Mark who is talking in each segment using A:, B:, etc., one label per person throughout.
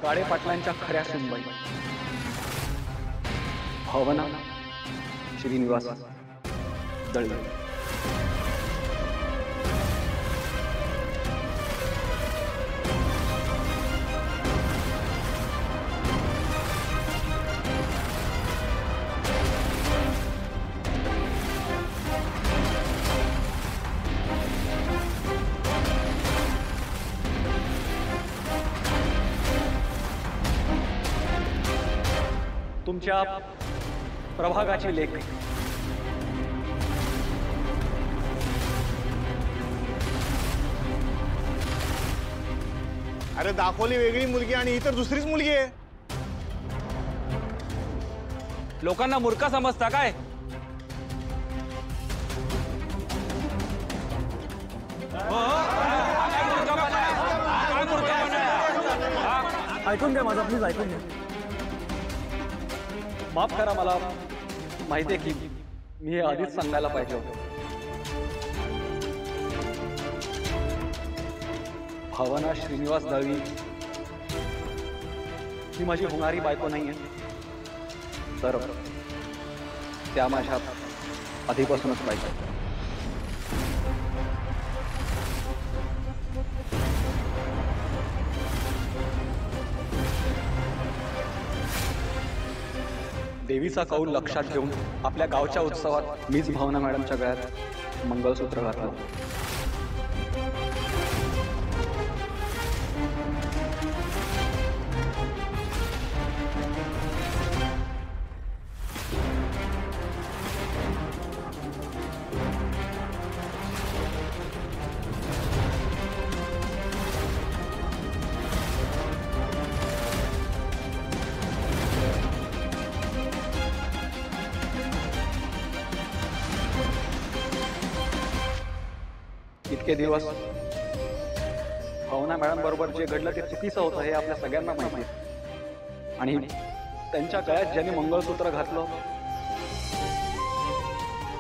A: काळे पाटलांच्या खऱ्या सुनबाई भावना श्रीनिवास दळवी। तुमच्या प्रभागाची लेख
B: अरे दाखवली वेगळी मुलगी आणि ही तर दुसरीच मुलगी आहे।
C: लोकांना मूर्ख समजता काय?
A: ऐकून घ्या माझा, प्लीज ऐकून घ्या। माफ करा, मला माहिती आहे की मी हे आधीच सांगायला पाहिजे होतं। भावना श्रीनिवास दळवी ही माझी होणारी बायको नाहीये, तर त्या माझ्या आधीपासूनच पाहिजे। देवीचा कौल लक्षात घेऊन आपल्या गावच्या उत्सवात मीच भावना मॅडमच्या गळ्यात मंगळसूत्र घातलं। इतके दिवस भावना मॅडम बरोबर जे घडलं ते चुकीचं होतं हे आपल्या सगळ्यांना माहिती आहे, आणि त्यांच्या गळ्यात ज्यांनी मंगळसूत्र घातलं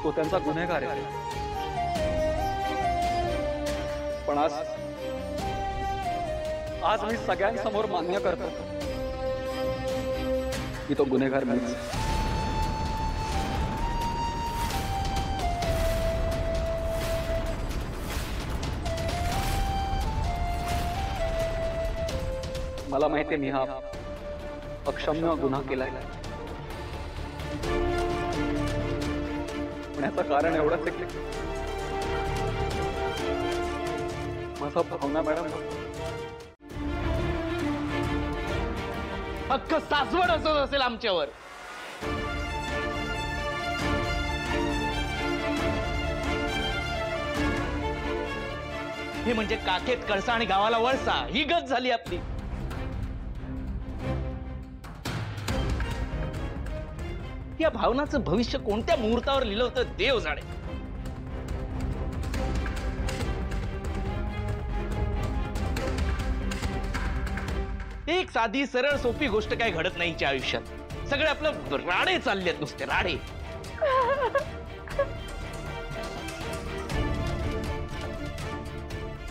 A: तो त्यांचा गुन्हेगार आहे। पण आज मी सगळ्यांसमोर मान्य करतो की तो गुन्हेगार मीच। मला माहिती आहे मी हा अक्षम्य गुन्हा केलाय, पण याचं कारण एवढंच आहे की माझा भावना मॅडम
D: अख्खं सासवड असत असेल आमच्यावर। हे म्हणजे काखेत कळसा आणि गावाला वळसा ही गत झाली आपली। या भावनाचं भविष्य कोणत्या मुहूर्तावर लिहिलं होतं देव जाणे। एक साधी सरळ सोपी गोष्ट काय घडत नाही हिच्या आयुष्यात। सगळे आपलं राडे चाललेत, नुसते राडे।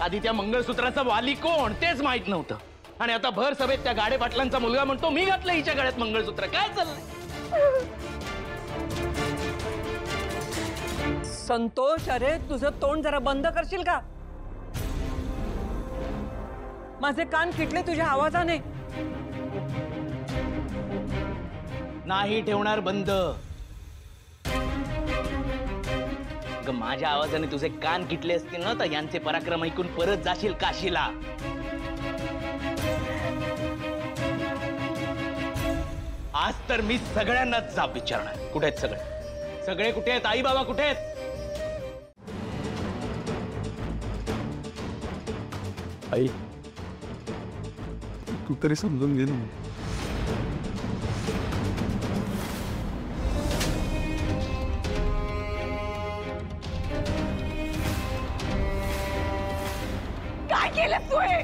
D: आधी त्या मंगळसूत्राचा वाली कोण तेच माहित नव्हतं, आणि आता भर सभेत त्या गाडे पाटलांचा मुलगा म्हणतो मी घातलं हिच्या गळ्यात मंगळसूत्र। काय चाललंय?
E: संतोष, अरे तुझं तोंड जरा बंद करशील का? माझे कान किटले तुझ्या आवाजाने।
D: नाही ठेवणार बंद। माझ्या आवाजाने तुझे कान किटले असतील ना, तर यांचे पराक्रम ऐकून परत जाशील काशीला। आज तर मी सगळ्यांनाच जाब विचारणार, कुठे आहेत सगळे? सगळे कुठे आहेत? आई बाबा कुठे आहेत?
B: आई तू तरी समजून घे ना।
E: काय केलं तू हे?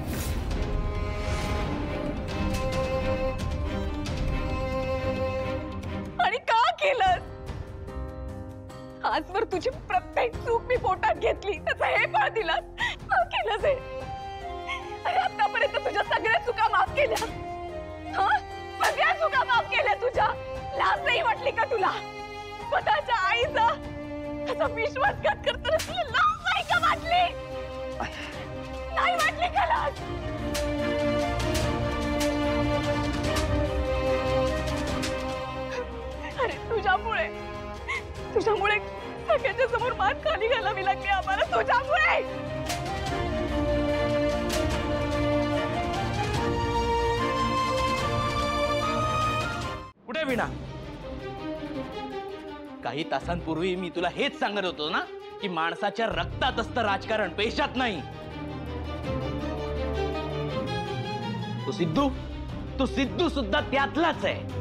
E: आणि का केलं? आजवर तुझी प्रत्येक चूक मी पोटात घेतली, त्याचं हे फळ दिलं। का केलंस हे? आतापर्यंत तुझ्या सगळ्या चुका माफ केल्या, सगळ्या चुका माफ केल्या तुझ्या. लाज नाही वाटली का तुला? स्वतःच्या आईचा असा विश्वासघात करताना तुला लाज नाही का वाटली? नाही वाटली का लाज? अरे तुझ्यामुळे सगळ्यांच्या समोर मान खाली घालावी लागली आम्हाला, तुझ्यामुळे.
D: कुठे वीणा? काही तासांपूर्वी मी तुला हेच सांगत होतो ना की माणसाच्या रक्तात असतं राजकारण, पेशात नाही. तू सिद्धू सुद्धा त्यातलाच आहे.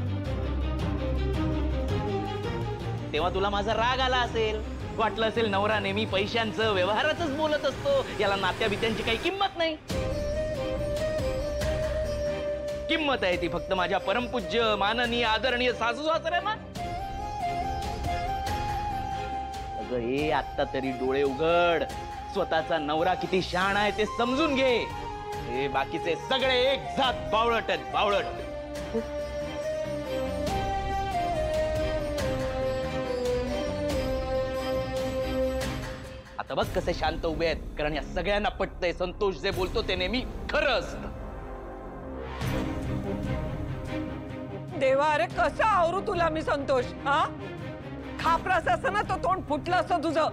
D: तेव्हा तुला माझा राग आला असेल, वाटलं असेल नवरा नेहमी पैशांचं व्यवहाराचंच बोलत असतो, याला नात्याबित्यांची काही किंमत नाही. किंमत आहे ती फक्त माझ्या परमपूज्य माननीय आदरणीय सासू सासऱ्यांना. अगं हे आत्ता तरी डोळे उघड, स्वतःचा नवरा किती शहाणा आहे ते समजून घे. हे बाकीचे सगळे एक जात बावळट आहेत, बावळट. आता बघ कसे शांत उभे आहेत, कारण या सगळ्यांना पटतंय संतोष जे बोलतो ते नेहमी खरं असतं.
F: देवा, अरे कसं आवरू तुला मी संतोष? हा खापरास असं ना तो तोंड फुटलं असतं तुझं.